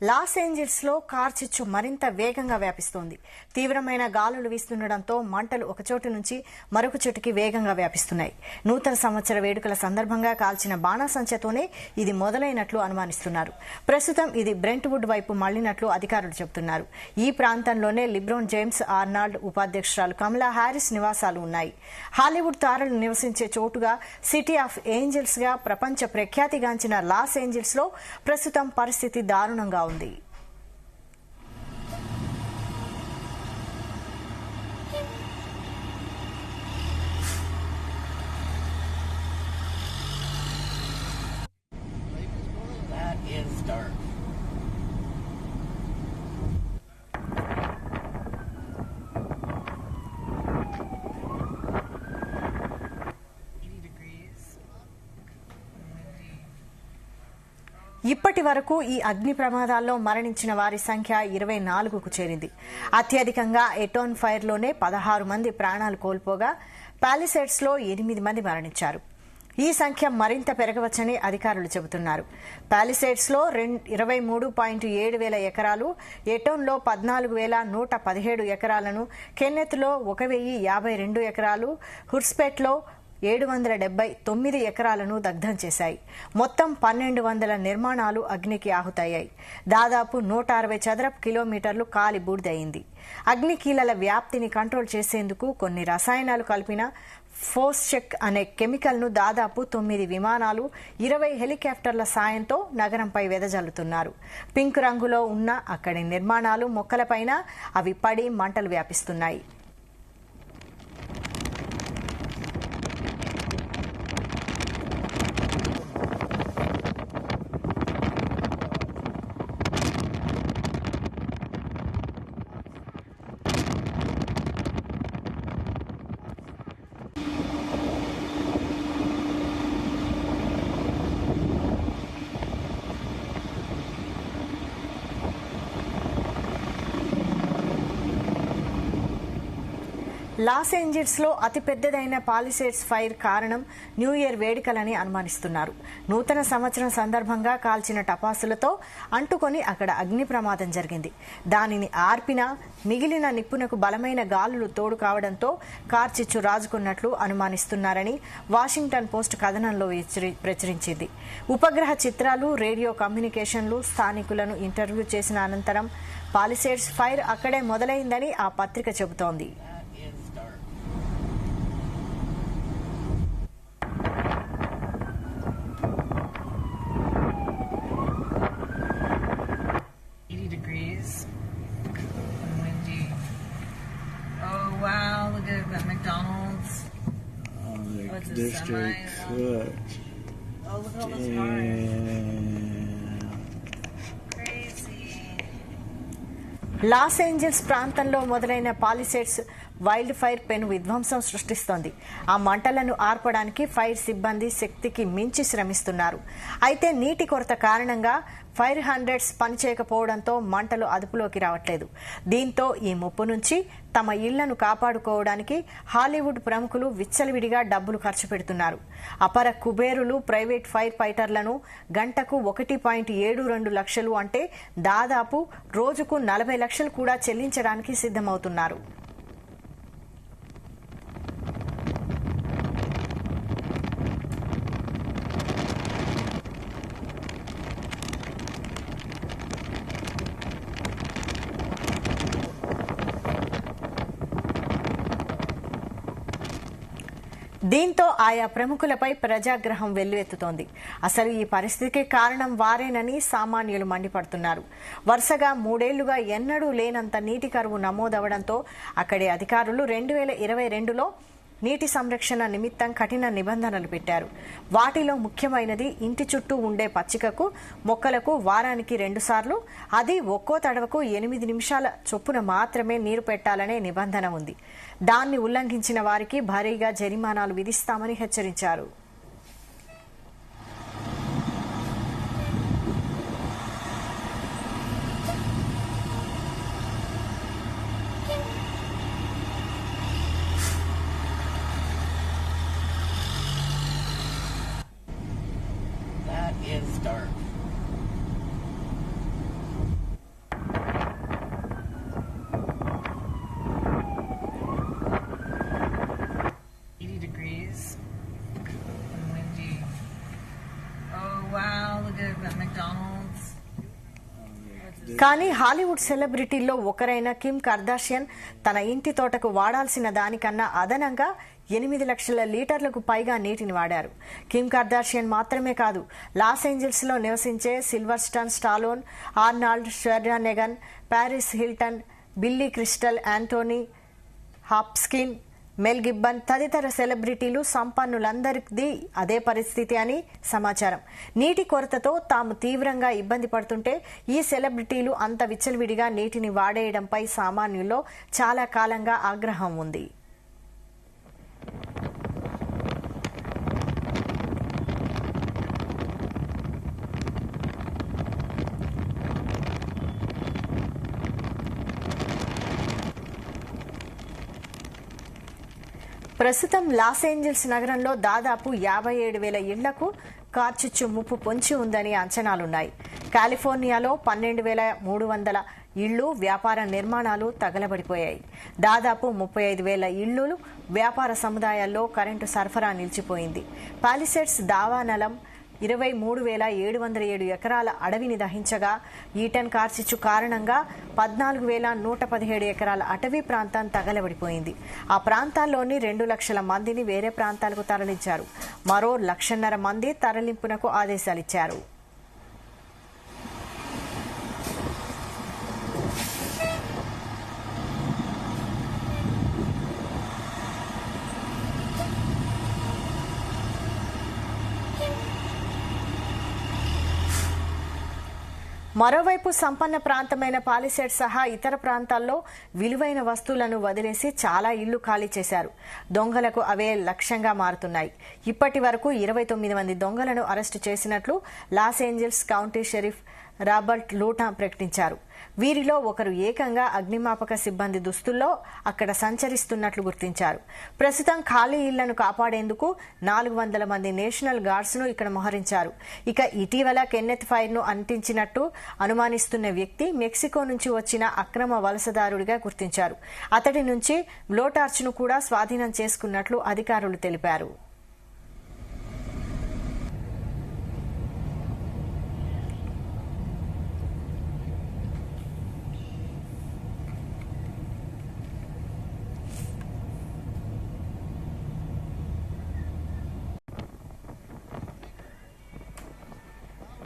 Loss ఏంజల్స్లో కార్చిచ్చు మరింత వేగంగా వ్యాపిస్తోంది. తీవ్రమైన గాలులు వీస్తుండటంతో మంటలు ఒకచోటు నుంచి మరొక చోటుకి వేగంగా వ్యాపిస్తున్నాయి. నూతన సంవత్సర వేడుకల సందర్భంగా కాల్చిన బాణాసంచతోనే ఇది మొదలైనట్లు అనుమానిస్తున్నారు. ప్రస్తుతం ఇది బ్రెంట్వుడ్ వైపు మళ్లినట్లు అధికారులు చెబుతున్నారు. ఈ ప్రాంతంలోనే లిబ్రాన్ జేమ్స్, ఆర్నాల్డ్, ఉపాధ్యక్షురాలు కమలా హ్యారిస్ నివాసాలు ఉన్నాయి. హాలీవుడ్ తారలు నివసించే చోటుగా సిటీ ఆఫ్ ఏంజల్స్ గా ప్రపంచ ప్రఖ్యాతిగాంచిన లాస్ ఏంజల్స్ లో ప్రస్తుతం పరిస్థితి దారుణంగా ఉంది. ఇప్పటి వరకు ఈ అగ్ని ప్రమాదాల్లో మరణించిన వారి సంఖ్య 24కు చేరింది. అత్యధికంగా ఎటోన్ ఫైర్ లోనే 16 మంది ప్రాణాలు కోల్పోగా పాలిసేడ్స్ లో 8 మంది మరణించారు. ఈ సంఖ్య మరింత పెరగవచ్చని అధికారులు చెబుతున్నారు. పాలిసేడ్స్ లో 23.7 వేల ఎకరాలు, ఎటోన్ లో 14,117 ఎకరాలను, కెన్నెత్ లో 1,052 ఎకరాలు, హుర్స్పేట్ లో 779 ఎకరాలను దగ్ధం చేశాయి. మొత్తం 1,200 నిర్మాణాలు అగ్నికి ఆహుతయ్యాయి. దాదాపు 160 చదరపు కిలోమీటర్లు కాలి బూడిదయింది. అగ్నికీలల వ్యాప్తిని కంట్రోల్ చేసేందుకు కొన్ని రసాయనాలు కలిపిన ఫోస్చెక్ అనే కెమికల్ ను దాదాపు 9 విమానాలు, 20 హెలికాప్టర్ల సాయంతో నగరంపై వెదజల్లుతున్నారు. పింక్ రంగులో ఉన్న అక్కడి నిర్మాణాలు, మొక్కలపైన అవి పడి మంటలు వ్యాపిస్తున్నాయి. లాస్ ఏంజల్స్ లో అతిపెద్దదైన పాలిసేడ్స్ ఫైర్ కారణం న్యూ ఇయర్ వేడుకలని అనుమానిస్తున్నారు. నూతన సంవత్సరం సందర్భంగా కాల్చిన టపాసులతో అంటుకొని అక్కడ అగ్ని ప్రమాదం జరిగింది. దానిని ఆర్పినా మిగిలిన నిప్పునకు బలమైన గాలులు తోడు కావడంతో కార్చిచ్చు రాజుకున్నట్లు అనుమానిస్తున్నారని వాషింగ్టన్ పోస్ట్ కథనంలో ప్రచురించింది. ఉపగ్రహ చిత్రాలు, రేడియో కమ్యూనికేషన్లు, స్థానికులను ఇంటర్వ్యూ చేసిన అనంతరం పాలిసేడ్స్ ఫైర్ అక్కడే మొదలైందని ఆ పత్రిక చెబుతోంది. Wow, look at that McDonald's. Oh, What's they're straight cooked. Oh, look at all those cars. Crazy. Los Angeles ప్రాంతంలో మొదలైన పాలిసేడ్స్ వైల్డ్ ఫైర్ పెను విధ్వంసం సృష్టిస్తోంది. ఆ మంటలను ఆర్పడానికి ఫైర్ సిబ్బంది శక్తికి మించి శ్రమిస్తున్నారు. అయితే నీటి కొరత కారణంగా ఫైర్ హండ్రెడ్స్ పనిచేయకపోవడంతో మంటలు అదుపులోకి రావట్లేదు. దీంతో ఈ ముప్పు నుంచి తమ ఇళ్లను కాపాడుకోవడానికి హాలీవుడ్ ప్రముఖులు విచ్చలవిడిగా డబ్బులు ఖర్చు పెడుతున్నారు. అపర కుబేరులు ప్రైవేట్ ఫైర్ ఫైటర్లను గంటకు 1.72 లక్షలు అంటే దాదాపు రోజుకు 40 లక్షలు కూడా చెల్లించడానికి సిద్ధమవుతున్నారు. దీంతో ఆయా ప్రముఖులపై ప్రజాగ్రహం వెల్లువెత్తుతోంది. అసలు ఈ పరిస్థితికి కారణం వారేనని సామాన్యులు మండిపడుతున్నారు. వరుసగా 3 ఏళ్లుగా ఎన్నడూ లేనంత నీటి కరువు నమోదవడంతో అక్కడి అధికారులు 2022లో నీటి సంరక్షణ నిమిత్తం కఠిన నిబంధనలు పెట్టారు. వాటిలో ముఖ్యమైనది ఇంటి చుట్టూ ఉండే పచ్చికకు, మొక్కలకు వారానికి 2 సార్లు, అది ఒక్కో తడవకు 8 నిమిషాల చొప్పున మాత్రమే నీరు పెట్టాలనే నిబంధన ఉంది. దాన్ని ఉల్లంఘించిన వారికి భారీగా జరిమానాలు విధిస్తామని హెచ్చరించారు. is dark. కానీ హాలీవుడ్ సెలబ్రిటీల్లో ఒకరైన కిమ్ కర్దాషియన్ తన ఇంటి తోటకు వాడాల్సిన దానికన్నా అదనంగా 8 లక్షల లీటర్లకు పైగా నీటిని వాడారు. కిమ్ కర్దాషియన్ మాత్రమే కాదు, లాస్ ఏంజల్స్ లో నివసించే Sylvester Stallone, Arnold Schwarzenegger, Paris Hilton, Billy Crystal, Anthony Hopkins, Mel Gibson తదితర సెలబ్రిటీలు సంపన్నులందరికీ అదే పరిస్థితి అని సమాచారం. నీటి కొరతతో తాము తీవ్రంగా ఇబ్బంది పడుతుంటే ఈ సెలబ్రిటీలు అంత విచ్చలవిడిగా నీటిని వాడేయడంపై సామాన్యుల్లో చాలా కాలంగా ఆగ్రహం ఉంది. ప్రస్తుతం లాస్ ఏంజల్స్ నగరంలో దాదాపు 57,000 ఇళ్లకు కార్చిచ్చు ముప్పు పొంచి ఉందని అంచనాలున్నాయి. కాలిఫోర్నియాలో 12,300 ఇళ్లు, వ్యాపార నిర్మాణాలు తగలబడిపోయాయి. దాదాపు 35,000 ఇళ్లు, వ్యాపార సముదాయాల్లో కరెంటు సరఫరా నిలిచిపోయింది. పాలిసెడ్స్ దావానలం 23,707 ఎకరాల అడవిని దహించగా ఈటన్ కార్చిచ్చు కారణంగా 14,117 ఎకరాల అటవీ ప్రాంతం తగలబడిపోయింది. ఆ ప్రాంతాల్లోని 2 లక్షల మందిని వేరే ప్రాంతాలకు తరలించారు. మరో 1,50,000 మంది తరలింపునకు ఆదేశాలిచ్చారు. మరోవైపు సంపన్న ప్రాంతమైన పాలిసెడ్ సహా ఇతర ప్రాంతాల్లో విలువైన వస్తువులను వదిలేసి చాలా ఇళ్లు ఖాళీ చేశారు. దొంగలకు అవే లక్ష్యంగా మారుతున్నాయి. ఇప్పటి వరకు 29 మంది దొంగలను అరెస్టు చేసినట్లు Los Angeles county sheriff Robert Luna ప్రకటించారు. వీరిలో ఒకరు ఏకంగా అగ్నిమాపక సిబ్బంది దుస్తుల్లో అక్కడ సంచరిస్తున్నట్లు గుర్తించారు. ప్రస్తుతం ఖాళీ ఇళ్లను కాపాడేందుకు 400 మంది నేషనల్ గార్డ్స్ ను ఇక్కడ మోహరించారు. ఇక ఇటీవల కెన్నెత్ ఫైర్ ను అంటించినట్టు అనుమానిస్తున్న వ్యక్తి మెక్సికో నుంచి వచ్చిన అక్రమ వలసదారుడిగా గుర్తించారు. అతడి నుంచి బ్లోటార్చ్ ను కూడా స్వాధీనం చేసుకున్నట్లు అధికారులు తెలిపారు.